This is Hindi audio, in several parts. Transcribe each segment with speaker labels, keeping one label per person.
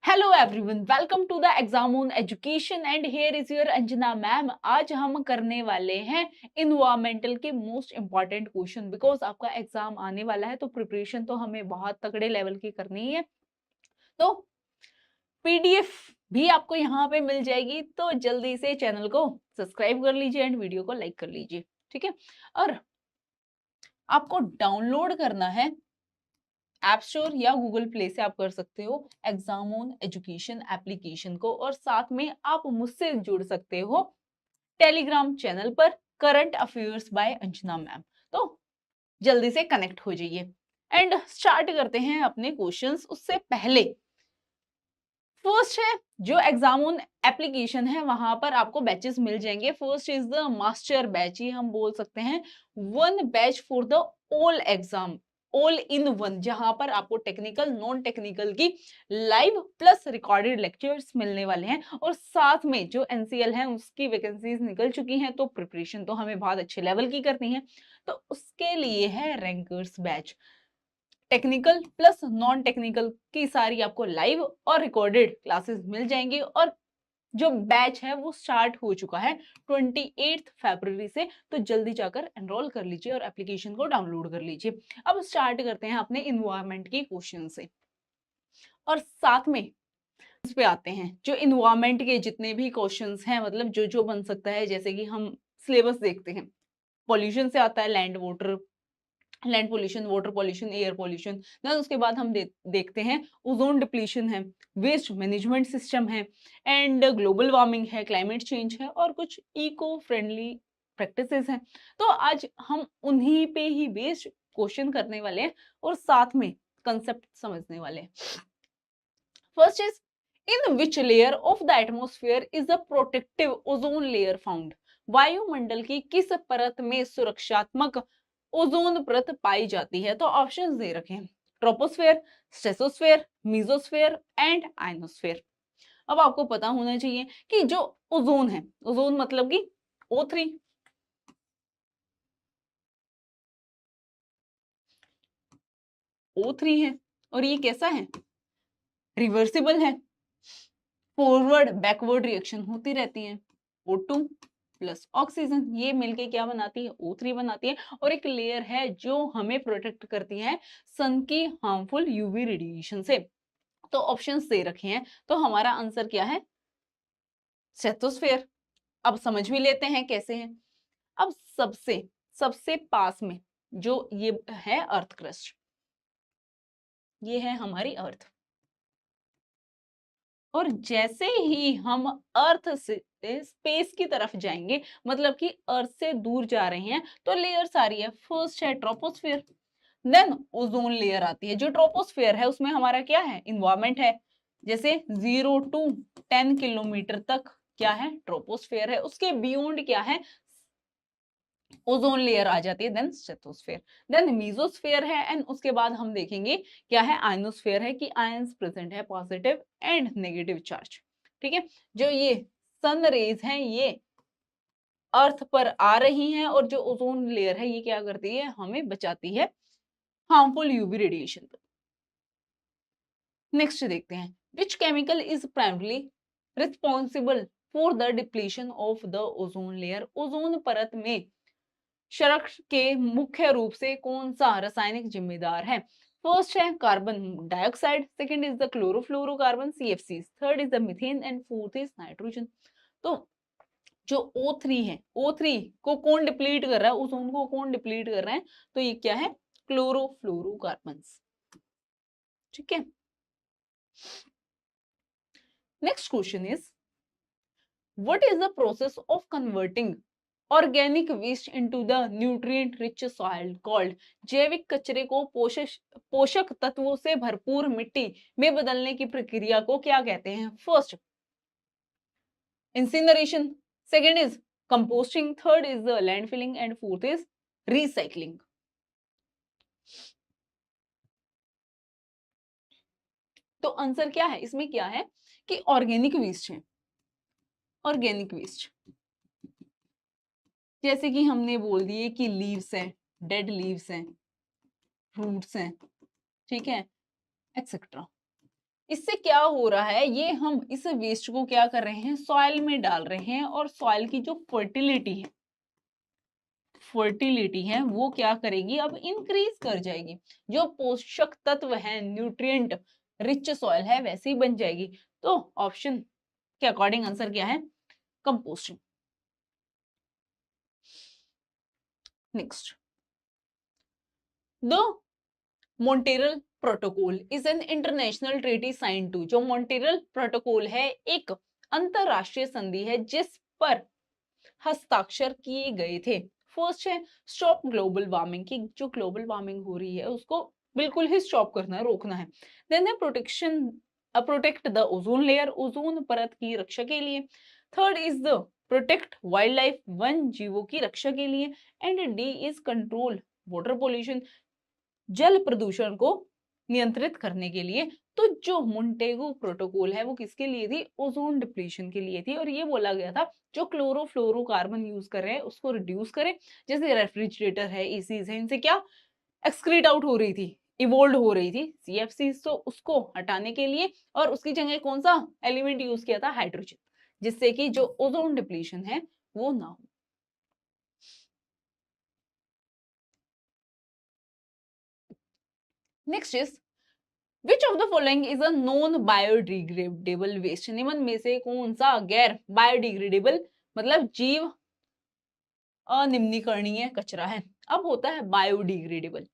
Speaker 1: Hello everyone, welcome to the exam on education and here is your Anjana ma'am. आज हम करने वाले हैं इन्वायरमेंटल के मोस्ट इंपॉर्टेंट क्वेश्चन। बिकॉज आपका एग्जाम आने वाला है तो प्रिपरेशन तो हमें बहुत तगड़े लेवल की करनी है। तो पीडीएफ भी आपको यहाँ पे मिल जाएगी, तो जल्दी से चैनल को सब्सक्राइब कर लीजिए एंड वीडियो को लाइक कर लीजिए। ठीक है, और आपको डाउनलोड करना है ऐप स्टोर या गूगल प्ले से। आप कर सकते हो एग्जाम ऑन एजुकेशन एप्लीकेशन को, और साथ में आप मुझसे जुड़ सकते हो टेलीग्राम चैनल पर current affairs by Anjana ma'am. तो जल्दी से कनेक्ट हो जाइए एंड स्टार्ट करते हैं अपने क्वेश्चंस। उससे पहले फर्स्ट है जो एग्जाम ऑन एप्लीकेशन है, वहां पर आपको बैचेस मिल जाएंगे। First is the master batch, ये हम बोल सकते हैं one batch for the all exam, all in one, जहां पर आपको टेक्निकल नॉन टेक्निकल की लाइव प्लस रिकॉर्डेड लेक्चर्स मिलने वाले हैं। और साथ में जो एनसीएल है उसकी वैकेंसीज निकल चुकी हैं, तो प्रिपरेशन तो हमें बहुत अच्छे लेवल की करनी है, तो उसके लिए है rankers batch. Technical plus non technical की सारी आपको लाइव और रिकॉर्डेड क्लासेस मिल जाएंगी। और जो बैच है वो स्टार्ट हो चुका है 28 फरवरी से, तो जल्दी जाकर एनरोल कर लीजिए और एप्लीकेशन को डाउनलोड कर लीजिए। अब स्टार्ट करते हैं अपने इन्वायरमेंट के क्वेश्चन से, और साथ में इस पे आते हैं जो इन्वायरमेंट के जितने भी क्वेश्चंस हैं, मतलब जो जो बन सकता है। जैसे कि हम सिलेबस देखते हैं, पॉल्यूशन से आता है land water, land pollution, water pollution, air pollution. Then उसके बाद हम देखते हैं ओजोन डिप्लीशन है, वेस्ट मैनेजमेंट सिस्टम है, एंड ग्लोबल वार्मिंग है, क्लाइमेट चेंज है, और कुछ इको फ्रेंडली प्रैक्टिसेस हैं। तो आज हम उन्हीं पे ही बेस्ड क्वेश्चन करने वाले हैं और साथ में कंसेप्ट समझने वाले हैं। First is in which layer of the atmosphere is the protective ozone layer found. वायुमंडल की किस परत में सुरक्षात्मक ओजोन परत पाई जाती है? तो ऑप्शंस दे रखे हैं, troposphere, stratosphere, mesosphere and ionosphere. अब आपको पता होना चाहिए कि जो ओजोन है, ओजोन मतलब कि O3, O3 है, और ये कैसा है? रिवर्सिबल है, फॉरवर्ड बैकवर्ड रिएक्शन होती रहती है। O2 प्लस ऑक्सीजन, ये मिलके क्या बनाती है? O3 बनाती है। और एक लेयर है जो हमें प्रोटेक्ट करती है सन की हार्मफुल यूवी रेडिएशन से। तो ऑप्शंस दे रखे हैं, तो हमारा आंसर क्या है? स्ट्रेटोस्फेयर। अब समझ भी लेते हैं कैसे है। अब सबसे सबसे पास में जो ये है अर्थ क्रस्ट, ये है हमारी अर्थ। और जैसे ही हम अर्थ से स्पेस की तरफ जाएंगे, मतलब कि अर्थ से दूर जा रहे हैं, तो लेयर्स आ रही है। फर्स्ट है ट्रोपोस्फेयर, देन ओजोन लेयर आती है। जो ट्रोपोस्फेयर है उसमें हमारा क्या है? इन्वायरमेंट है। जैसे 0 to 10 किलोमीटर तक क्या है? ट्रोपोस्फेयर है। उसके बियॉन्ड क्या है? ओजोन लेयर आ जाती है, देन स्ट्रेटोस्फेयर, देन मीजोस्फेयर है, एंड उसके बाद हम देखेंगे क्या है? आयनोस्फेयर है, कि आयंस प्रेजेंट है, पॉजिटिव एंड नेगेटिव चार्ज। ठीक है, जो ये सन रेज हैं ये अर्थ पर आ रही हैं, और जो ओजोन लेयर है ये क्या करती है? हमें बचाती है हार्मफुल यूवी रेडिएशन। नेक्स्ट देखते हैं, which chemical is primarily responsible for the depletion of the ozone layer. Ozone परत में क्षरक के मुख्य रूप से कौन सा रासायनिक जिम्मेदार है? फर्स्ट है carbon dioxide, second is the chlorofluorocarbon CFC, third is the methane and fourth is nitrogen. तो जो O3 है, O3 को कौन डिप्लीट कर रहा है? ओजोन को कौन डिप्लीट कर रहे हैं? तो ये क्या है? क्लोरोफ्लोरोकार्बन्स। ठीक है, next question is what is the process of converting organic waste into the nutrient rich soil called. जैविक कचरे को पोषक तत्वों से भरपूर मिट्टी में बदलने की प्रक्रिया को क्या कहते हैं? First incineration, second is composting, third is the landfilling and fourth is recycling. तो आंसर क्या है इसमें? क्या है कि ऑर्गेनिक वेस्ट है। ऑर्गेनिक वेस्ट जैसे कि हमने बोल दिए कि लीव्स हैं, डेड लीव्स हैं, फ्रूट्स हैं, ठीक है, एक्सेट्रा। इससे क्या हो रहा है, ये हम इस वेस्ट को क्या कर रहे हैं, सॉइल में डाल रहे हैं और सॉइल की जो फर्टिलिटी है वो क्या करेगी, अब इंक्रीज कर जाएगी। जो पोषक तत्व है, न्यूट्रिएंट रिच सॉइल है, वैसे ही बन जाएगी। तो ऑप्शन के अकॉर्डिंग आंसर क्या है, composting. Next, the मॉन्टेरल protocol is an international treaty sign to. जो मॉन्टेरल प्रोटोकॉल है एक अंतरराष्ट्रीय संधि है जिस पर हस्ताक्षर किए गए थे। फर्स्ट है स्टॉप ग्लोबल वार्मिंग, की जो ग्लोबल वार्मिंग हो रही है उसको बिल्कुल ही स्टॉप करना है, रोकना है। देन है protection, protect the ozone layer, ozone परत की रक्षा के लिए। Third is the protect wild life, one जीवों की रक्षा के लिए। And D is control water pollution, जल प्रदूषण को नियंत्रित करने के लिए। तो जो मोंटेगो प्रोटोकॉल है वो किसके लिए थी, ओजोन डिप्लीशन के लिए थी। और ये बोला गया था जो क्लोरोफ्लोरोकार्बन यूज कर रहे हैं उसको रिड्यूस करें, जैसे रेफ्रिजरेटर है, एसीज है, इनसे क्या एक्सक्रीट आउट हो रही थी, इवोल्व हो रही थी सीएफसी, तो उसको हटाने के लिए। और उसकी जगह कौन सा एलिमेंट यूज किया था, हाइड्रोजन, जिससे कि जो ओजोन डिप्लीशन है वो ना हो। Next is which of the following is a non biodegradable waste, निम्न में से कौन सा गैर बायोडिग्रेडेबल मतलब जीव अनिम्नीकरणीय कचरा है। अब होता है बायोडिग्रेडेबल।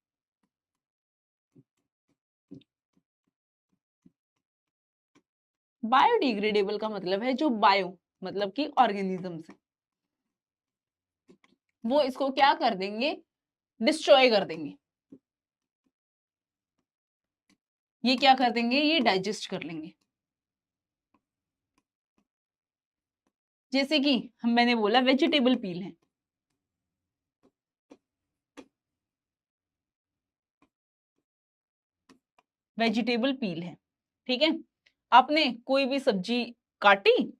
Speaker 1: बायोडिग्रेडेबल का मतलब है जो बायो मतलब कि ऑर्गेनिज्म है, वो इसको क्या कर देंगे, डिस्ट्रॉय कर देंगे। ये क्या कर देंगे, ये डाइजेस्ट कर लेंगे। जैसे कि मैंने बोला वेजिटेबल पील है, वेजिटेबल पील है, ठीक है। आपने कोई भी सब्जी काटी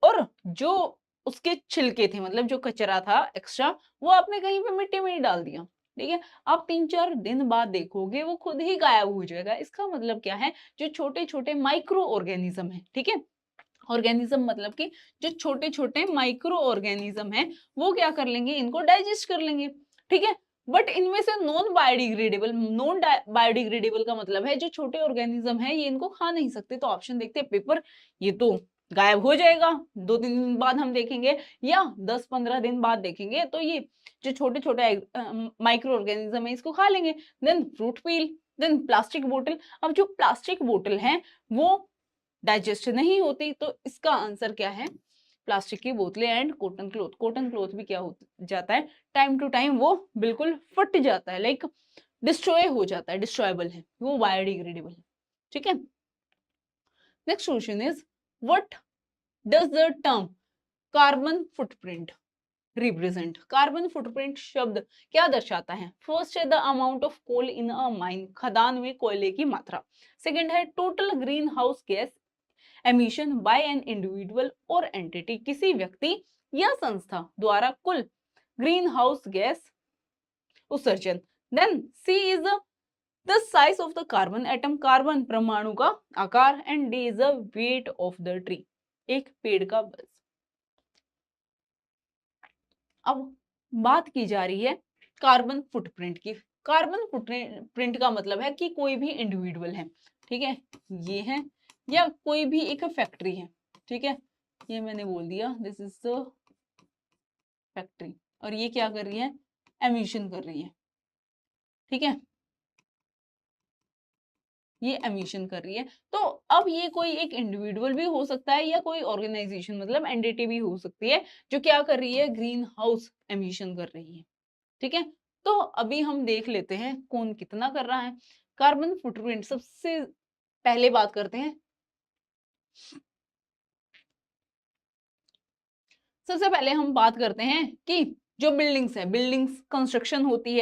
Speaker 1: और जो उसके छिलके थे मतलब जो कचरा था एक्स्ट्रा, वो आपने कहीं पे मिट्टी में ही डाल दिया, ठीक है। आप 3-4 दिन बाद देखोगे वो खुद ही गायब हो जाएगा। इसका मतलब क्या है, जो छोटे छोटे माइक्रो ऑर्गेनिज्म है, ठीक है, ऑर्गेनिज्म मतलब कि जो छोटे छोटे माइक्रो ऑर्गेनिज्म है वो क्या कर लेंगे, इनको डाइजेस्ट कर लेंगे, ठीक है। बट इनमें से नॉन बायोडिग्रेडेबल का मतलब है जो छोटे ऑर्गेनिज्म है ये इनको खा नहीं सकते। तो ऑप्शन देखते हैं पेपर, ये तो गायब हो जाएगा 2-3 दिन बाद हम देखेंगे, या 10-15 दिन बाद देखेंगे तो ये जो छोटे छोटे माइक्रो ऑर्गेनिज्म है इसको खा लेंगे। देन फ्रूट पील, देन प्लास्टिक बोतल। अब जो प्लास्टिक बोतल है वो डाइजेस्ट नहीं होती, तो इसका आंसर क्या है, प्लास्टिक की बोतलें and cotton cloth. Cotton cloth भी क्या हो जाता है, टाइम टू टाइम वो बिल्कुल फट जाता है, लाइक डिस्ट्रॉय हो जाता है, डिस्ट्रॉयबल है, वो बायोडिग्रेडेबल है, ठीक है। Next question is what does the term carbon footprint represent. Carbon footprint शब्द क्या दर्शाता है। फर्स्ट है the amount of coal in a mine, खदान में कोयले की मात्रा। सेकंड है total green house gas emission by an individual और एंटिटी, किसी व्यक्ति या संस्था द्वारा कुल ग्रीन हाउस गैस उत्सर्जन। Then C is the size of the carbon atom, carbon परमाणु का आकार। And D is the weight of the tree, एक पेड़ का वजन। अब बात की जा रही है कार्बन फुटप्रिंट की। कार्बन फुटप्रिंट का मतलब है कि कोई भी इंडिविजुअल है, ठीक है, ये है, या कोई भी एक फैक्ट्री है, ठीक है, ये मैंने बोल दिया दिस इज द फैक्ट्री, और ये क्या कर रही है, एमिशन कर रही है, ठीक है, ये एमिशन कर रही है। तो अब ये कोई एक इंडिविजुअल भी हो सकता है या कोई ऑर्गेनाइजेशन मतलब एंटिटी भी हो सकती है जो क्या कर रही है, ग्रीन हाउस एमिशन कर रही है, ठीक है। तो अभी हम देख लेते हैं कौन कितना कर रहा है। कार्बन फुटप्रिंट सबसे पहले बात करते हैं, सबसे पहले हम बात करते हैं कि जो बिल्डिंग्स है, बिल्डिंग्स कंस्ट्रक्शन होती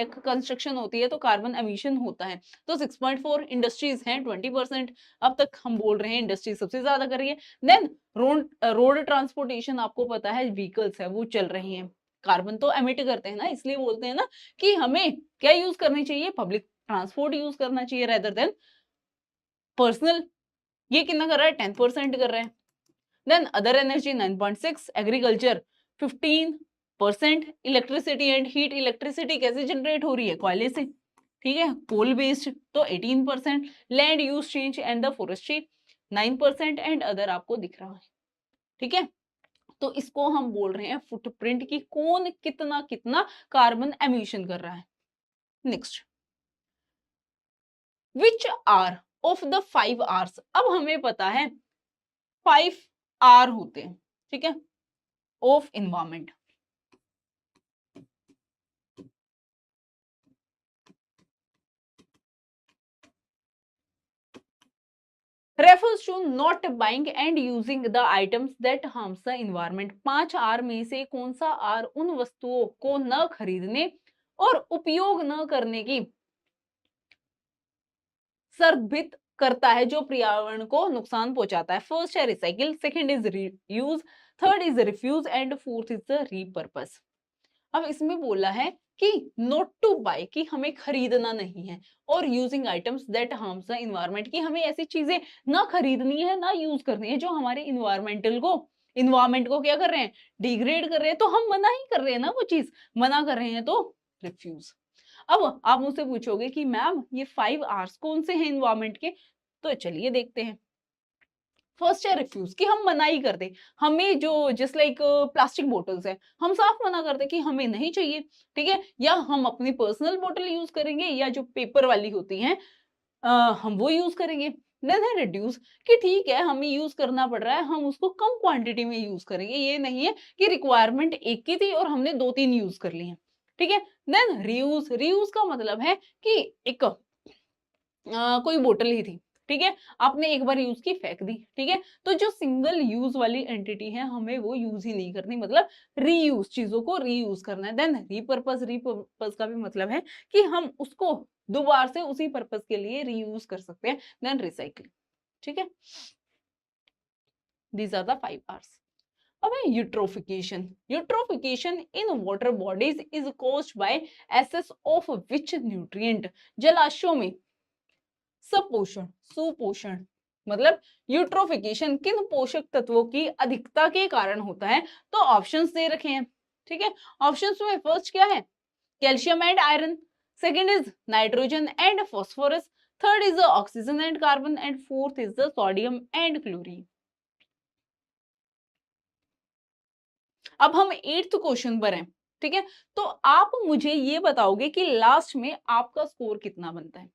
Speaker 1: है तो कार्बन एमिशन होता है। तो 6.4, इंडस्ट्रीज हैं 20%। अब तक हम बोल रहे हैं इंडस्ट्री सबसे ज्यादा कर रही है। देन रोड ट्रांसपोर्टेशन, आपको पता है व्हीकल्स है वो चल रही हैं, कार्बन तो एमिट करते हैं ना, इसलिए बोलते हैं ना कि हमें क्या यूज करनी चाहिए, पब्लिक ट्रांसपोर्ट यूज करना चाहिए रेदर देन पर्सनल ये कितना कर रहा है, 10% कर रहा है। Then other energy 9.6, agriculture 15%, electricity and heat, electricity कैसे जनरेट हो रही है, कोयले से, ठीक है, कोल बेस्ड, तो 18%, land use change and the forestry 9% and other आपको दिख रहा है, ठीक है। तो इसको हम बोल रहे हैं फुटप्रिंट की कौन कितना कितना कार्बन एमिशन कर रहा है। Next, which are of the 5 R's, अब हमें पता है 5 आर होते हैं, ठीक है, of environment. Refers to not buying and using the items that harms the environment. 5 R में से कौन सा आर उन वस्तुओं को न खरीदने और उपयोग न करने की संदर्भित करता है जो पर्यावरण को नुकसान पहुंचाता है। फर्स्ट है recycle, second is reuse, third is refuse and fourth is the repurpose. अब इसमें बोला है कि नॉट टू बाय, कि हमें खरीदना नहीं है, और using items that harms the environment, कि हमें ऐसी चीजें ना खरीदनी है ना यूज करनी है जो हमारे इन्वायरमेंट को क्या कर रहे हैं, डिग्रेड कर रहे हैं। तो हम मना ही कर रहे हैं ना, वो चीज मना कर रहे हैं, तो रिफ्यूज। अब आप मुझसे पूछोगे कि मैम ये 5 आवर्स कौन से हैं इन्वायरमेंट के, तो चलिए देखते हैं। फर्स्ट है रिफ्यूज, कि हम मना ही कर दे, हमें जो जस्ट लाइक प्लास्टिक बोटल्स है, हम साफ मना कर दे कि हमें नहीं चाहिए, ठीक है, या हम अपनी पर्सनल बोतल यूज करेंगे, या जो पेपर वाली होती हैं हम वो यूज करेंगे। देन है रिड्यूस, कि ठीक है हमें यूज करना पड़ रहा है, हम उसको कम क्वांटिटी में यूज करेंगे, ये नहीं है कि रिक्वायरमेंट एक की थी और हमने 2-3 यूज कर ली है, ठीक है। देन रीयूज, रीयूज का मतलब है कि एक कोई बोतल ही थी, ठीक है, आपने एक बार यूज की फेंक दी, ठीक है, तो जो सिंगल यूज वाली एंटिटी है हमें वो यूज ही नहीं करनी, मतलब रीयूज, चीजों को रीयूज करना है। देन रीपर्पस, रीपर्पस का भी मतलब है कि हम उसको दोबारा से उसी पर्पस के लिए रीयूज कर सकते हैं। देन रिसाइकलिंग, ठीक है, दीज आर द 5 आर्स। अब है eutrophication, eutrophication in water bodies is caused by access of which nutrient, जलाशयों में सपोषण, सुपोषण, मतलब यूट्रोफिकेशन किन पोषक तत्वों की अधिकता के कारण होता है, तो ऑप्शंस दे रखे हैं, ठीक है। ऑप्शंस में फर्स्ट क्या है, calcium and iron, second is nitrogen and phosphorus, third is oxygen and carbon and fourth is the sodium and chlorine. अब हम 8th क्वेश्चन पर हैं, ठीक है, तो आप मुझे ये बताओगे कि लास्ट में आपका स्कोर कितना बनता है,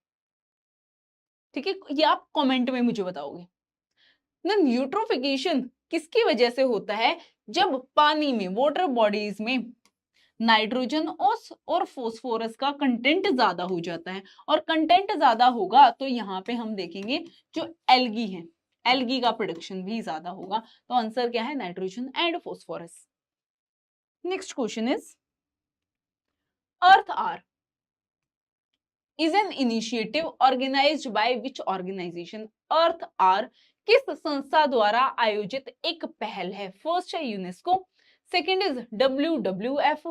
Speaker 1: ठीक है, ये आप कमेंट में मुझे बताओगे। यूट्रोफिकेशन किसकी वजह से होता है, जब पानी में, वाटर बॉडीज में नाइट्रोजन और फोस्फोरस का कंटेंट ज्यादा हो जाता है, और कंटेंट ज्यादा होगा तो यहाँ पे हम देखेंगे जो एल्गी है, एल्गी का प्रोडक्शन भी ज्यादा होगा। तो आंसर क्या है, nitrogen and phosphorus. Next question is earth hour is an initiative organized by which organization? Earth hour किस संस्था द्वारा आयोजित एक पहल है? फर्स्ट है यूनेस्को, सेकंड इज WWF,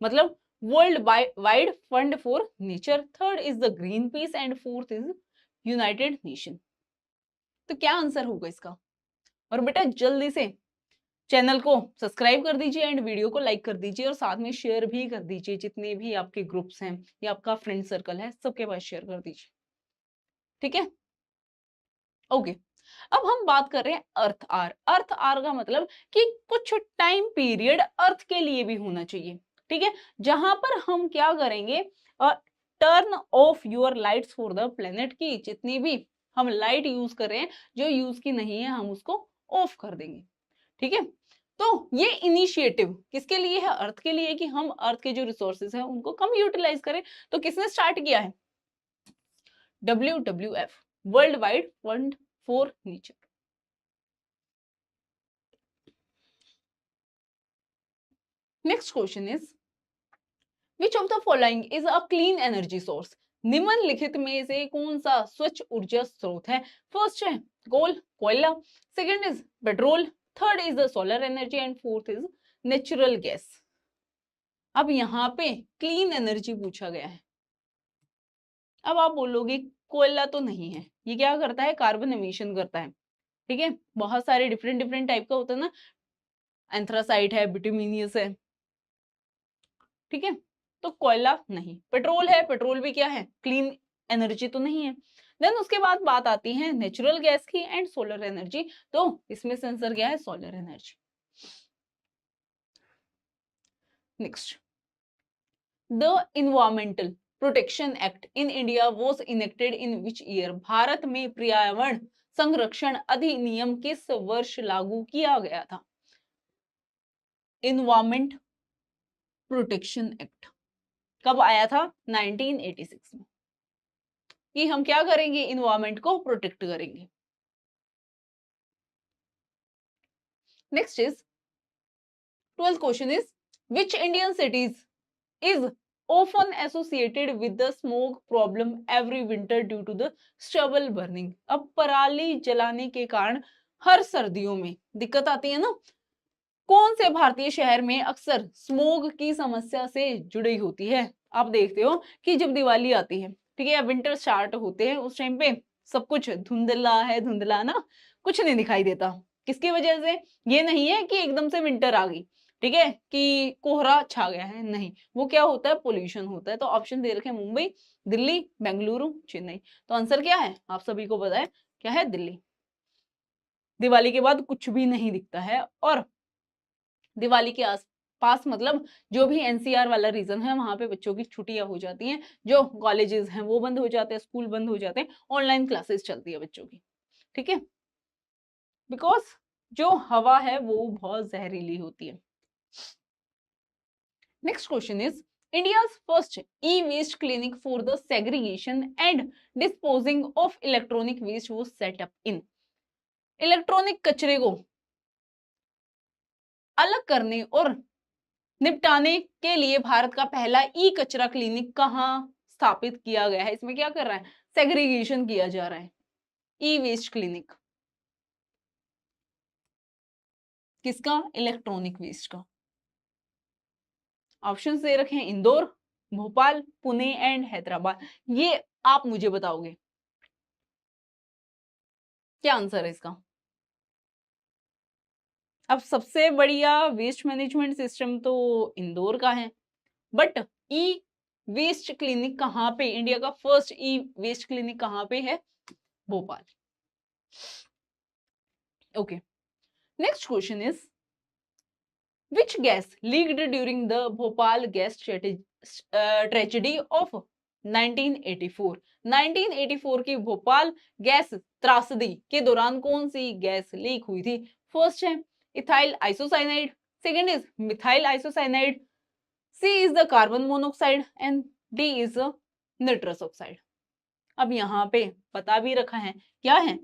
Speaker 1: मतलब world wide fund for nature, third is the green peace and fourth is united nation. तो क्या आंसर होगा इसका? और बेटा जल्दी से चैनल को सब्सक्राइब कर दीजिए एंड वीडियो को लाइक कर दीजिए, और साथ में शेयर भी कर दीजिए, जितने भी आपके ग्रुप्स हैं या आपका फ्रेंड सर्कल है सबके पास शेयर कर दीजिए, ठीक है, ओके। अब हम बात कर रहे हैं अर्थ आर। अर्थ आर का मतलब कि कुछ टाइम पीरियड अर्थ के लिए भी होना चाहिए, ठीक है, जहां पर हम क्या करेंगे, turn off your lights for the planet, की जितनी भी हम लाइट यूज कर रहे हैं जो यूज की नहीं है हम उसको ऑफ कर देंगे, ठीक है। तो ये इनिशिएटिव किसके लिए है, अर्थ के लिए, कि हम अर्थ के जो रिसोर्सेज हैं उनको कम यूटिलाइज करें। तो किसने स्टार्ट किया है, WWF, world wide fund for nature. Next question is which of the following is a clean energy source? निम्नलिखित में से कौन सा स्वच्छ ऊर्जा स्रोत है? फर्स्ट है कोल, कोयला, second is petrol, third is the solar energy and fourth is natural gas. अब यहाँ पे क्लीन एनर्जी पूछा गया है। अब आप बोलोगे कोयला तो नहीं है। ये क्या करता है? कार्बन एमिशन करता है। ठीक है, बहुत सारे डिफरेंट डिफरेंट टाइप का होता है ना, एंथ्रासाइट है, बिटुमिनियस है। ठीक है, तो कोयला नहीं। पेट्रोल है, पेट्रोल भी क्या है? क्लीन एनर्जी तो नहीं है। देन उसके बाद बात आती है नेचुरल गैस की एंड सोलर एनर्जी। तो इसमें से आंसर क्या है? Solar energy. Next, the environmental protection act in India was enacted in which year? भारत में पर्यावरण संरक्षण अधिनियम किस वर्ष लागू किया गया था? इन्वायरमेंट प्रोटेक्शन एक्ट कब आया था? 1986 में। कि हम क्या करेंगे? इन्वायरमेंट को प्रोटेक्ट करेंगे। Next is 12th question is which Indian cities is often associated with the smoke problem every winter due to the stubble burning? अब पराली जलाने के कारण हर सर्दियों में दिक्कत आती है ना, कौन से भारतीय शहर में अक्सर स्मोग की समस्या से जुड़ी होती है? आप देखते हो कि जब दिवाली आती है, ठीक है, विंटर स्टार्ट होते हैं, उस टाइम पे सब कुछ धुंधला है, धुंधला ना, कुछ नहीं दिखाई देता। किसकी वजह से? ये नहीं है कि एकदम से विंटर आ गई, ठीक है, कि कोहरा छा गया है, नहीं, वो क्या होता है? पोल्यूशन होता है। तो ऑप्शन दे रखे हैं मुंबई, दिल्ली, बेंगलुरु, चेन्नई। तो आंसर क्या है? आप सभी को पता है क्या है? दिल्ली। दिवाली के बाद कुछ भी नहीं दिखता है, और दिवाली के आसपास मतलब जो भी एनसीआर वाला रीजन है, वहां पे बच्चों की छुट्टियां हो जाती हैं, जो कॉलेजेस हैं वो बंद हो जाते हैं, स्कूल बंद हो जाते हैं, ऑनलाइन क्लासेस चलती है बच्चों की। ठीक है, बिकॉज जो हवा है वो बहुत जहरीली होती है। Next question is India's first e waste clinic for the segregation and disposing of electronic waste वो सेटअप इन? इलेक्ट्रॉनिक कचरे को अलग करने और निपटाने के लिए भारत का पहला ई कचरा क्लिनिक कहाँ स्थापित किया गया है? इसमें क्या कर रहा है? सेग्रीगेशन किया जा रहा है। ई वेस्ट क्लिनिक किसका? इलेक्ट्रॉनिक वेस्ट का। ऑप्शन दे रखे हैं इंदौर, भोपाल, पुणे एंड हैदराबाद। ये आप मुझे बताओगे क्या आंसर है इसका? अब सबसे बढ़िया वेस्ट मैनेजमेंट सिस्टम तो इंदौर का है, बट ई वेस्ट क्लिनिक कहाँ पे? इंडिया का फर्स्ट ई वेस्ट क्लिनिक कहाँ पे है? Bhopal. Okay, next question is which gas leaked during the Bhopal gas tragedy of 1984? 1984 की भोपाल गैस त्रासदी के दौरान कौन सी गैस लीक हुई थी? फर्स्ट है ethyl isocyanide, second is methyl isocyanide, C is the carbon monoxide and D is nitrous oxide. अब यहाँ पे बता भी रखा है क्या है?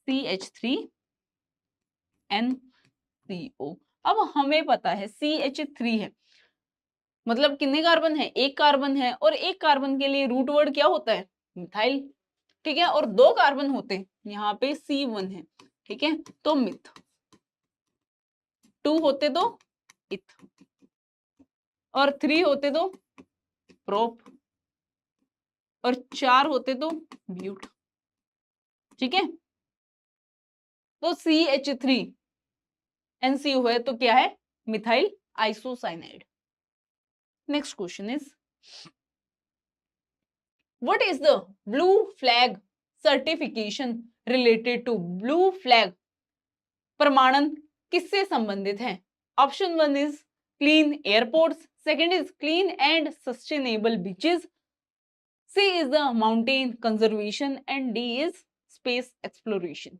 Speaker 1: CH3NCO। अब हमें पता है CH3 है, मतलब कितने कार्बन है? एक कार्बन है, और एक कार्बन के लिए रूट वर्ड क्या होता है? मिथाइल। ठीक है, और दो कार्बन होते हैं, यहाँ पे C1 है, ठीक है, तो मिथ। 2 होते तो इथ, और 3 होते तो प्रोप, और 4 होते तो ब्यूट। ठीक है, तो CH3NCO है तो क्या है? Methyl isocyanide. Next question is what is the blue flag certification related to? Blue flag प्रमाणन किससे संबंधित है? Option 1 is clean airports, second is clean and sustainable beaches, C is the mountain conservation and D is space exploration.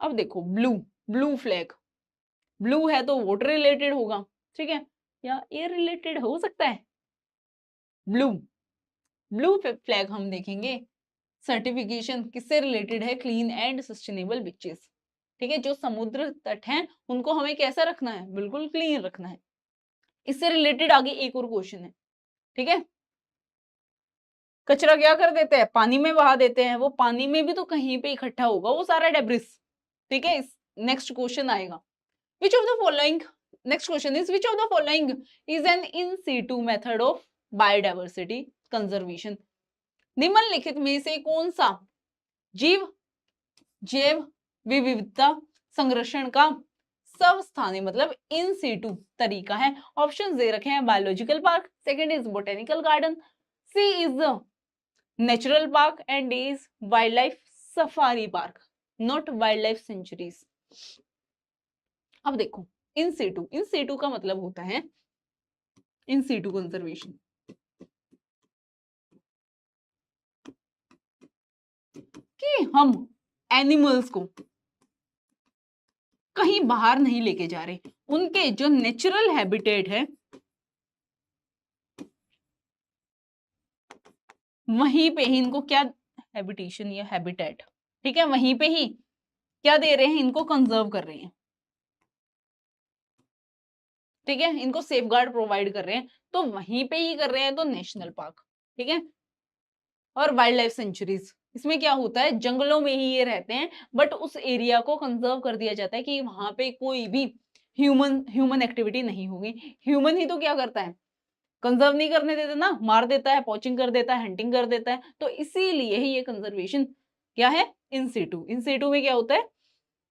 Speaker 1: अब देखो, ब्लू ब्लू फ्लैग, ब्लू है तो वाटर रिलेटेड होगा, ठीक है, या एयर रिलेटेड हो सकता है। ब्लू ब्लू फ्लैग हम देखेंगे, सर्टिफिकेशन किससे रिलेटेड है? Clean and sustainable beaches. ठीक है, जो समुद्र तट हैं उनको हमें कैसा रखना है? बिल्कुल क्लीन रखना है। इससे रिलेटेड आगे एक और क्वेश्चन है, ठीक है, कचरा क्या कर देते हैं? पानी में बहा देते हैं, वो पानी में भी तो कहीं पे इकट्ठा होगा वो सारा डेब्रिस। ठीक है, नेक्स्ट क्वेश्चन आएगा, which of the following, next question is which of the following is an in situ method of biodiversity conservation? निम्नलिखित में से कौन सा जीव जैव विविधता संरक्षण का स्वस्थानी मतलब इन सीटू तरीका है? ऑप्शन दे रखे हैं, biological park, second is botanical garden, C is natural park and D is wild life safari park, not wild life sanctuaries. अब देखो इन सीटू का मतलब होता है इन सीटू कंजर्वेशन। कि हम एनिमल्स को कहीं बाहर नहीं लेके जा रहे, उनके जो नेचुरल हैबिटेट है वहीं पे ही इनको क्या हैबिटेशन या हैबिटेट, ठीक है, वहीं पे ही क्या दे रहे हैं, इनको कंजर्व कर रहे हैं, ठीक है, इनको सेफगार्ड प्रोवाइड कर रहे हैं, तो वहीं पे ही कर रहे हैं तो नेशनल पार्क, ठीक है। और वाइल्ड लाइफ सेंचुरीज, इसमें क्या होता है, जंगलों में ही ये रहते हैं, बट उस एरिया को कंजर्व कर दिया जाता है कि वहां पे कोई भी ह्यूमन एक्टिविटी नहीं होगी। ह्यूमन ही तो क्या करता है, कंजर्व नहीं करने देता ना, मार देता है, पॉचिंग कर देता है, हंटिंग कर देता है, तो इसीलिए ही ये कंजर्वेशन क्या है, इन सीटू में क्या होता है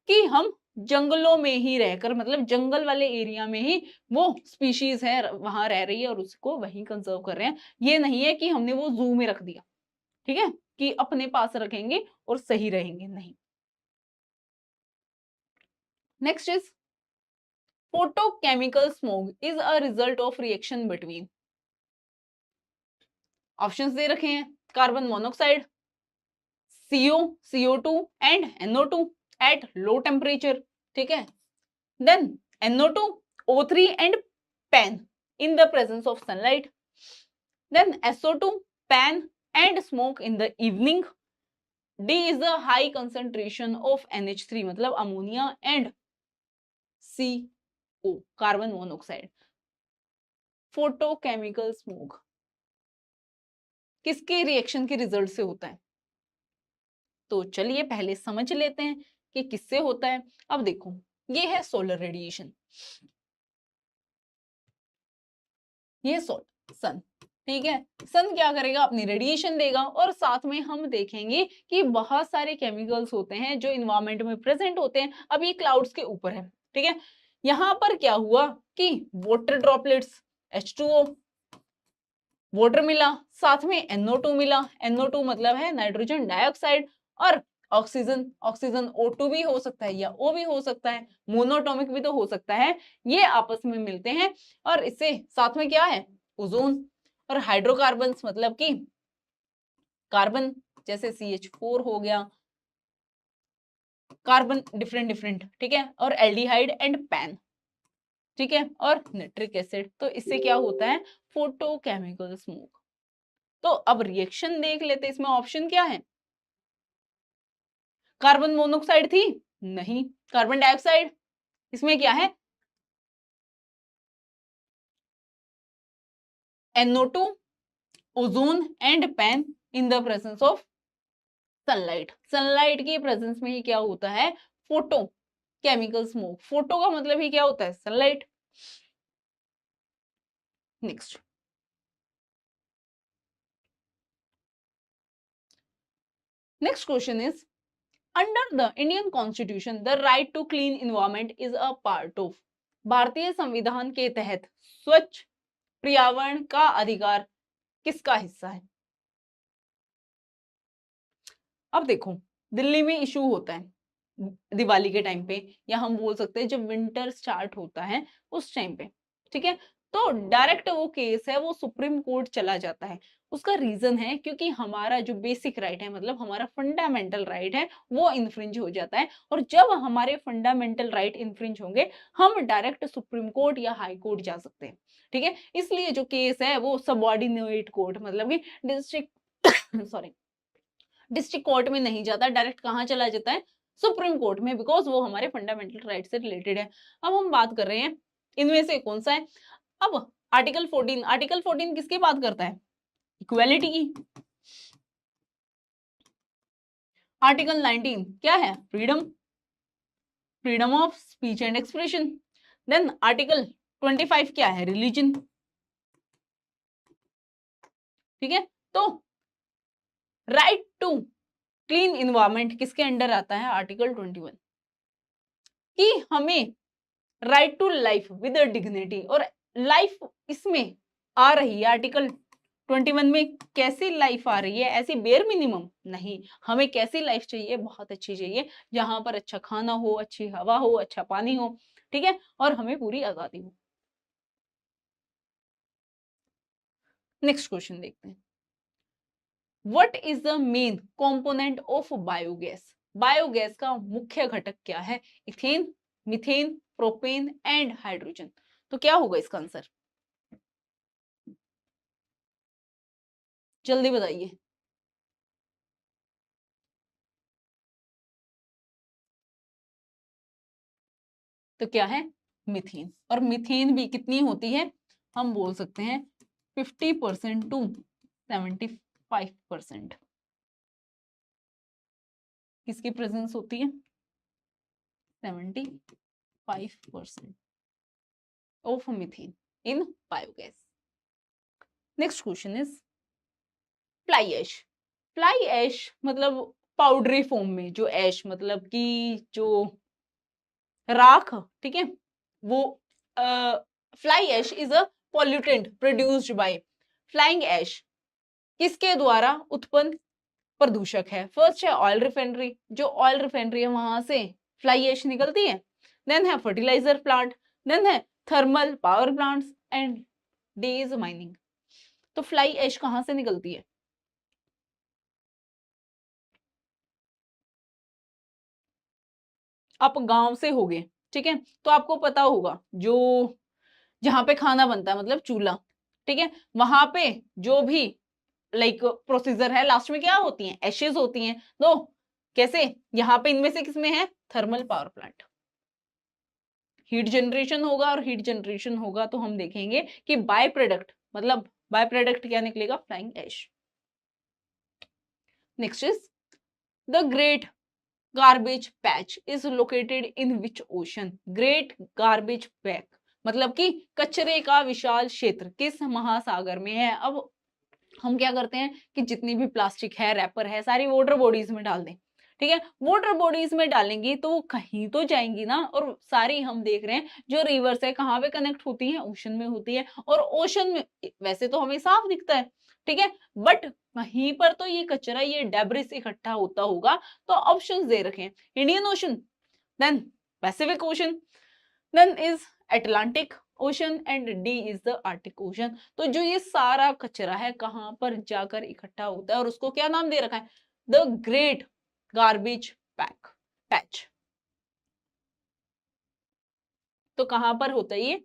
Speaker 1: कि हम जंगलों में ही रहकर मतलब जंगल वाले एरिया में ही वो स्पीशीज है वहां रह रही है और उसको वहीं कंजर्व कर रहे हैं। ये नहीं है कि हमने वो जू में रख दिया, ठीक है, कि अपने पास रखेंगे और सही रहेंगे, नहीं। Next is photochemical smoke is a result of reaction between, options दे रखे हैं, carbon monoxide, CO2 and NO2 at low temperature, ठीक है, then NO2 O3 and PAN in the presence of sunlight, then SO2 PAN and smoke in the evening, D is the high concentration of NH3 मतलब ammonia and CO carbon monoxide. Photochemical smoke किसके रिएक्शन के रिजल्ट से होता है, तो चलिए पहले समझ लेते हैं कि किससे होता है। अब देखो ये है सोलर रेडिएशन, ये सन, ठीक है, सन क्या करेगा, अपनी रेडिएशन देगा और साथ में हम देखेंगे कि बहुत सारे केमिकल्स होते हैं जो इन्वायरमेंट में प्रेजेंट होते हैं। अब ये क्लाउड्स के ऊपर है, ठीक है, यहां पर क्या हुआ कि वाटर ड्रॉपलेट्स H2O वाटर मिला, साथ में NO2 मिला, NO2 मतलब है नाइट्रोजन डाइऑक्साइड, और ऑक्सीजन, ऑक्सीजन O2 भी हो सकता है या O भी हो सकता है, मोनोटॉमिक भी तो हो सकता है, ये आपस में मिलते हैं और इससे साथ में क्या है, ओजोन और हाइड्रोकार्बन्स मतलब कि कार्बन जैसे CH4 हो गया, कार्बन डिफरेंट डिफरेंट, ठीक है, और एल्डिहाइड एंड पैन, ठीक है, और नाइट्रिक एसिड, तो इससे क्या होता है, फोटोकेमिकल स्मोक। तो अब रिएक्शन देख लेते, इसमें ऑप्शन क्या है, कार्बन मोनोऑक्साइड थी, नहीं, कार्बन डाइऑक्साइड, इसमें क्या है NO2 ozone and pan in the presence of sunlight, sunlight की प्रेजेंस में ही क्या होता है, फोटो केमिकल स्मोक, फोटो का मतलब ही क्या होता है, sunlight. Next next question is under the Indian constitution the right to clean environment is a part of, भारतीय संविधान के तहत स्वच्छ पर्यावरण का अधिकार किसका हिस्सा है। अब देखो दिल्ली में इशू होता है दिवाली के टाइम पे, या हम बोल सकते हैं जब विंटर स्टार्ट होता है उस टाइम पे, ठीक है, तो डायरेक्ट वो केस है वो सुप्रीम कोर्ट चला जाता है। उसका रीजन है क्योंकि हमारा जो बेसिक राइट है मतलब हमारा फंडामेंटल राइट है वो इन्फ्रिंज हो जाता है, और जब हमारे फंडामेंटल राइट इन्फ्रिंज होंगे हम डायरेक्ट सुप्रीम कोर्ट या हाई कोर्ट जा सकते हैं, ठीक है, इसलिए जो केस है वो सबऑर्डिनेट कोर्ट मतलब कि डिस्ट्रिक्ट सॉरी डिस्ट्रिक्ट कोर्ट में नहीं जाता, डायरेक्ट कहाँ चला जाता है, सुप्रीम कोर्ट में, बिकॉज वो हमारे फंडामेंटल राइट से रिलेटेड है। अब हम बात कर रहे हैं इनमें से कौन सा है। अब आर्टिकल 14 किसकी बात करता है, इक्वालिटी की। आर्टिकल 19 क्या है, freedom, freedom of speech and expression. Then article 25 क्या है, रिलीजन, ठीक है, तो राइट टू क्लीन इन्वायरमेंट किसके अंडर आता है? आर्टिकल 21, कि हमें right to life with dignity, और लाइफ इसमें आ रही है आर्टिकल 21 में। कैसी लाइफ आ रही है? ऐसी बेयर मिनिमम नहीं, हमें कैसी लाइफ चाहिए? बहुत अच्छी चाहिए, जहां पर अच्छा खाना हो, अच्छी हवा हो, अच्छा पानी हो, ठीक है, और हमें पूरी आजादी हो। नेक्स्ट क्वेश्चन देखते हैं। What is the main component of biogas? Biogas का मुख्य घटक क्या है? Ethane, methane, propane and hydrogen. तो क्या होगा इसका आंसर? जल्दी बताइए। तो क्या है? मीथेन। और मीथेन भी कितनी होती है? हम बोल सकते हैं 50% टू 75%। किसकी प्रेजेंस होती है? 75% of methane in biogas. Next question is fly ash. Fly ash मतलब पाउडरी फॉर्म में जो ऐश, मतलब कि जो राख, ठीक है, वो fly ash is a pollutant produced by flying ash. किसके द्वारा उत्पन्न प्रदूषक है? फर्स्ट है ऑयल रिफाइनरी, जो ऑयल रिफाइनरी है वहां से फ्लाई ऐश निकलती है। देन है फर्टिलाइजर प्लांट, देन है thermal power plants and D is mining. तो फ्लाई ऐश कहां से निकलती है? आप गांव से होगे, ठीक है, तो आपको पता होगा जो जहां पे खाना बनता है मतलब चूल्हा, ठीक है, वहां पे जो भी लाइक प्रोसीजर है, लास्ट में क्या होती हैं? एशेज होती हैं। तो कैसे? यहाँ पे इनमें से किसमें है? Thermal power plant. Heat generation होगा, और हीट जनरेशन होगा तो हम देखेंगे कि बाय प्रोडक्ट, मतलब बाय प्रोडक्ट क्या निकलेगा? Flying ash. Next is the great garbage patch is located in which ocean? Great garbage patch मतलब कि कचरे का विशाल क्षेत्र किस महासागर में है? अब हम क्या करते हैं कि जितनी भी प्लास्टिक है, रैपर है, सारी वाटर बॉडीज में डाल दें, ठीक है, वाटर बॉडीज में डालेंगी तो वो कहीं तो जाएंगी ना। और सारी हम देख रहे हैं जो रिवर्स है कहाँ पे कनेक्ट होती है? ओशन में होती है। और ओशन में वैसे तो हमें साफ दिखता है, ठीक है, बट कहीं पर तो ये कचरा, ये डेब्रिस इकट्ठा होता होगा। तो ऑप्शंस दे रखे हैं, Indian ocean, then Pacific ocean, then is Atlantic ocean and D is the Arctic ocean. तो जो ये सारा कचरा है कहां पर जाकर इकट्ठा होता है, और उसको क्या नाम दे रखा है? The great garbage pack patch. तो कहां पर होता है ये?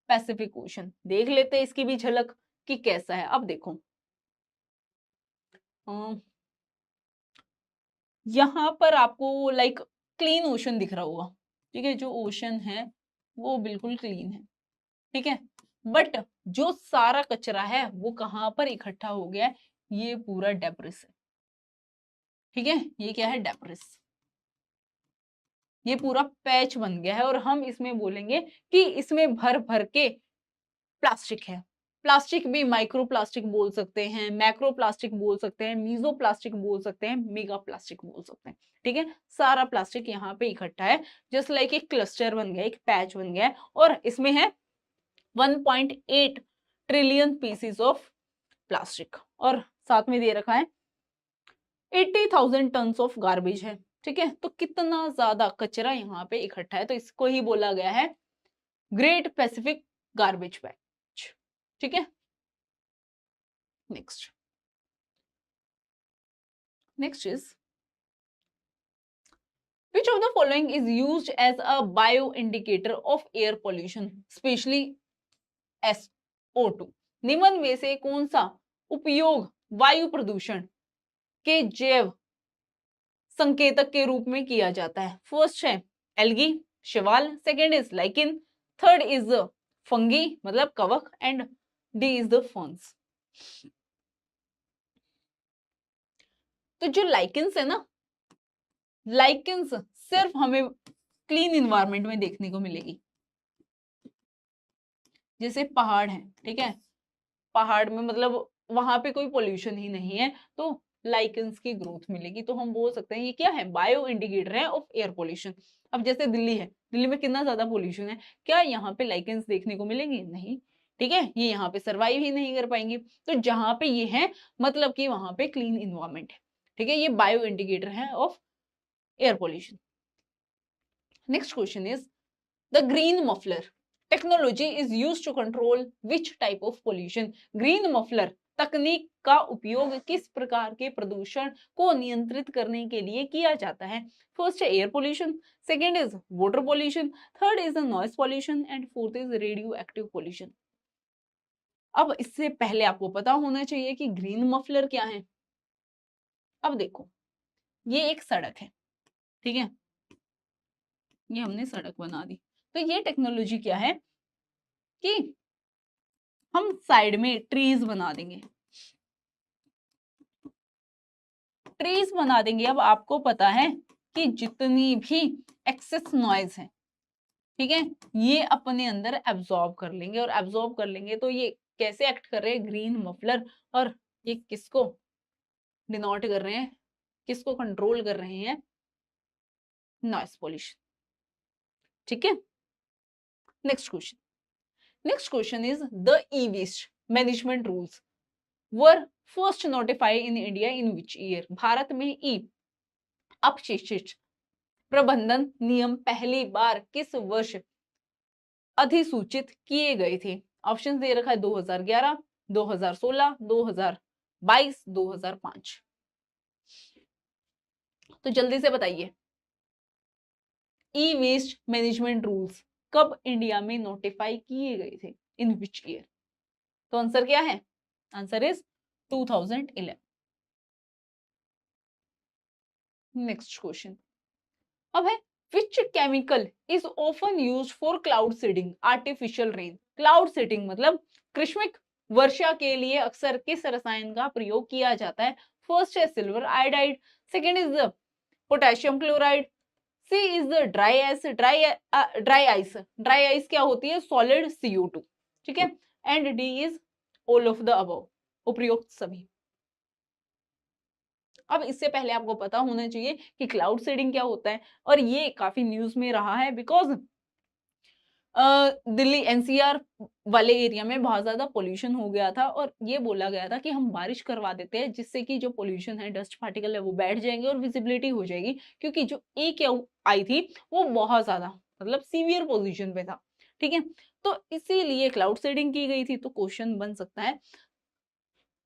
Speaker 1: Pacific ocean. देख लेते हैं इसकी भी झलक कि कैसा है। अब देखो, यहां पर आपको लाइक क्लीन ओशन दिख रहा होगा, ठीक है, जो ओशन है वो बिल्कुल क्लीन है, ठीक है, बट जो सारा कचरा है वो कहां पर इकट्ठा हो गया है? ये पूरा डेब्रिस है, ठीक है, ये क्या है? डेब्रिस। ये पूरा पैच बन गया है, और हम इसमें बोलेंगे कि इसमें भर भर के प्लास्टिक है। प्लास्टिक भी माइक्रो प्लास्टिक बोल सकते हैं, मैक्रो प्लास्टिक बोल सकते हैं, मीजो प्लास्टिक बोल सकते हैं, मेगा प्लास्टिक बोल सकते हैं, ठीक है, सारा प्लास्टिक यहाँ पे इकट्ठा है। जस्ट लाइक एक क्लस्टर बन गया, एक पैच बन गया है, और इसमें है 1.8 ट्रिलियन पीसेस ऑफ प्लास्टिक, और साथ में दे रखा है 80,000 टन ऑफ गार्बेज है, ठीक है। तो कितना ज्यादा कचरा यहाँ पे इकट्ठा है, तो इसको ही बोला गया है ग्रेट पैसिफिक गार्बेज पैच, ठीक है। Next, next is which of the following is used as a bio indicator of air pollution, especially SO2? निम्न में से कौन सा उपयोग वायु प्रदूषण के जैव संकेतक के रूप में किया जाता है? फर्स्ट है एल्गी, शैवाल, second is lichen, third is fungi मतलब कवक, and D is the ferns. तो जो लाइकिन्स है ना, लाइकिन्स सिर्फ हमें क्लीन इन्वायरमेंट में देखने को मिलेगी। जैसे पहाड़ है, ठीक है, पहाड़ में मतलब वहां पे कोई पोल्यूशन ही नहीं है, तो लाइकेंस की ग्रोथ मिलेगी। तो हम बोल सकते हैं ये क्या है, बायो इंडिकेटर है ऑफ एयर पोल्यूशन। अब जैसे दिल्ली है, दिल्ली में कितना ज्यादा पोल्यूशन है, क्या यहाँ पे लाइकेंस देखने को मिलेंगी? नहीं। ठीक है, ये यहाँ पे सर्वाइव ही नहीं कर पाएंगे। तो जहां पे ये है मतलब कि वहां पे क्लीन इन्वायरमेंट है। ठीक है, ये बायो इंडिकेटर है of air pollution. Next question is the green muffler technology is used to control which type of pollution. Green muffler तकनीक का उपयोग किस प्रकार के प्रदूषण को नियंत्रित करने के लिए किया जाता है? फर्स्ट है air pollution, second is water pollution, third is noise pollution and fourth is radio active pollution. अब इससे पहले आपको पता होना चाहिए कि ग्रीन मफलर क्या है। अब देखो, ये एक सड़क है, ठीक है, ये हमने सड़क बना दी। तो ये टेक्नोलॉजी क्या है कि हम साइड में ट्रीज बना देंगे, ट्रीज बना देंगे। अब आपको पता है कि जितनी भी एक्सेस नॉइज है, ठीक है, ये अपने अंदर एब्जॉर्ब कर लेंगे, और एब्जॉर्ब कर लेंगे तो ये कैसे एक्ट कर रहे हैं, ग्रीन मफलर। और ये किसको डिनोट कर रहे हैं, किसको कंट्रोल कर रहे हैं, नॉइस पोल्यूशन। ठीक है, next question is the e waste management rules were first notified in India in which year. भारत में ई अपशिष्ट प्रबंधन नियम पहली बार किस वर्ष अधिसूचित किए गए थे? ऑप्शन दे रखा है 2011, 2016, 2022, 2005। तो जल्दी से बताइए, ई वेस्ट मैनेजमेंट रूल्स कब इंडिया में नोटिफाई किए गए थे, इन विच ईयर? तो आंसर क्या है, आंसर इज 2011। नेक्स्ट क्वेश्चन अब है which chemical is often used for cloud seeding artificial rain. Cloud seeding मतलब कृष्णिक वर्षा के लिए अक्सर किस रसायन का प्रयोग किया जाता है? फर्स्ट है silver iodide, second is the potassium chloride, C is the dry ice. Dry ice क्या होती है, सॉलिड CO2। ठीक है, and D is all of the above, उपयुक्त सभी। अब इससे पहले आपको पता होना चाहिए कि क्लाउड सीडिंग क्या होता है, और ये काफी न्यूज में रहा है बिकॉज दिल्ली NCR वाले एरिया में बहुत ज्यादा पोल्यूशन हो गया था, और ये बोला गया था कि हम बारिश करवा देते हैं जिससे कि जो पोल्यूशन है, डस्ट पार्टिकल है, वो बैठ जाएंगे और विजिबिलिटी हो जाएगी, क्योंकि जो AQI आई थी वो बहुत ज्यादा मतलब सीवियर पोल्यूशन पे था। ठीक है, तो इसीलिए क्लाउड सीडिंग की गई थी। तो क्वेश्चन बन सकता है,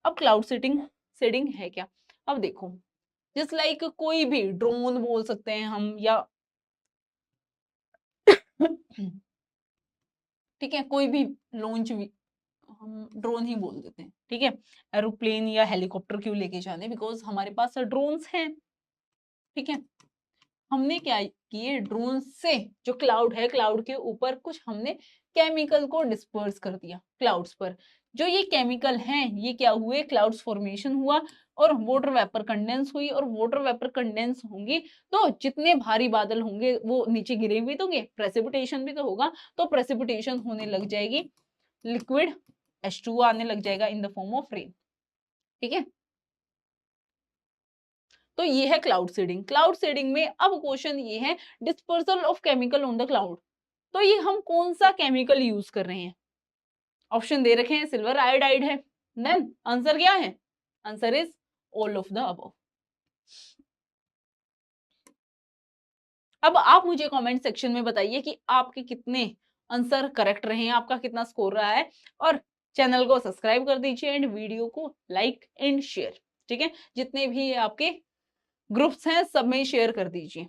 Speaker 1: अब क्लाउड सीडिंग है क्या? अब देखो, जिस लाइक कोई भी ड्रोन बोल सकते हैं हम, या ठीक है, कोई भी लॉन्च भी हम ड्रोन ही बोल देते हैं। ठीक है, एरोप्लेन या हेलीकॉप्टर क्यों लेके जाने, बिकॉज हमारे पास ड्रोन्स हैं। ठीक है, हमने क्या किए, ड्रोन से जो क्लाउड है, क्लाउड के ऊपर कुछ हमने केमिकल को डिस्पर्स कर दिया क्लाउड्स पर। जो ये केमिकल हैं, ये क्या हुए, क्लाउड्स फॉर्मेशन हुआ और वाटर वेपर कंडेंस हुई, और वाटर वेपर कंडेंस होंगी तो जितने भारी बादल होंगे वो नीचे गिरे भी तो होंगे, प्रेसिपिटेशन भी तो होगा। तो प्रेसिपिटेशन होने लग जाएगी, लिक्विड H2O आने लग जाएगा in the form of rain. ठीक है, तो ये है क्लाउड सीडिंग। क्लाउड सीडिंग में अब क्वेश्चन ये है, dispersal of chemical on the cloud. तो ये हम कौन सा केमिकल यूज कर रहे हैं? ऑप्शन दे रखे हैं, सिल्वर आयोडाइड है, देन आंसर क्या है, answer is all of the above. अब आप मुझे कमेंट सेक्शन में बताइए कि आपके कितने आंसर करेक्ट रहे हैं, आपका कितना स्कोर रहा है, और चैनल को सब्सक्राइब कर दीजिए एंड वीडियो को लाइक एंड शेयर। ठीक है, जितने भी आपके ग्रुप्स हैं सब में शेयर कर दीजिए,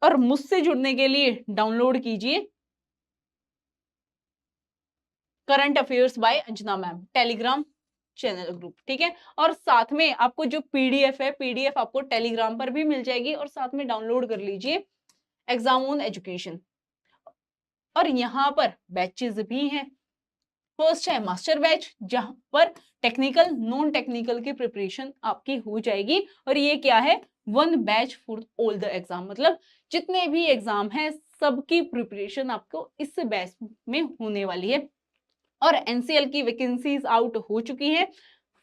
Speaker 1: और मुझसे जुड़ने के लिए डाउनलोड कीजिए current affairs by Anjana ma'am Telegram channel group. ठीक है, और साथ में आपको जो PDF है, PDF आपको टेलीग्राम पर भी मिल जाएगी, और साथ में डाउनलोड कर लीजिए एग्जाम ऑन एजुकेशन। और यहाँ पर बैचेस भी हैं। फर्स्ट है मास्टर बैच, जहां पर टेक्निकल नॉन टेक्निकल की प्रिपरेशन आपकी हो जाएगी, और ये क्या है, 1 batch for all the exam, मतलब जितने भी एग्जाम है सबकी प्रिपरेशन आपको इस बैच में होने वाली है। और NCL की वैकेंसीज आउट हो चुकी है,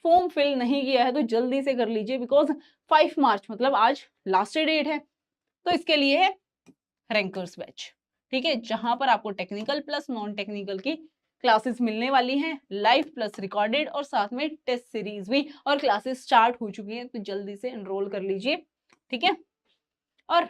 Speaker 1: फॉर्म फिल नहीं किया है तो जल्दी से कर लीजिए, बिकॉज 5 मार्च मतलब आज लास्ट डेट है। तो इसके लिए है रैंकर्स बैच, ठीक है, जहां पर आपको टेक्निकल प्लस नॉन टेक्निकल की क्लासेस मिलने वाली हैं, लाइव प्लस रिकॉर्डेड, और साथ में टेस्ट सीरीज भी, और क्लासेस स्टार्ट हो चुकी हैं, तो जल्दी से एनरोल कर लीजिए, ठीक है। और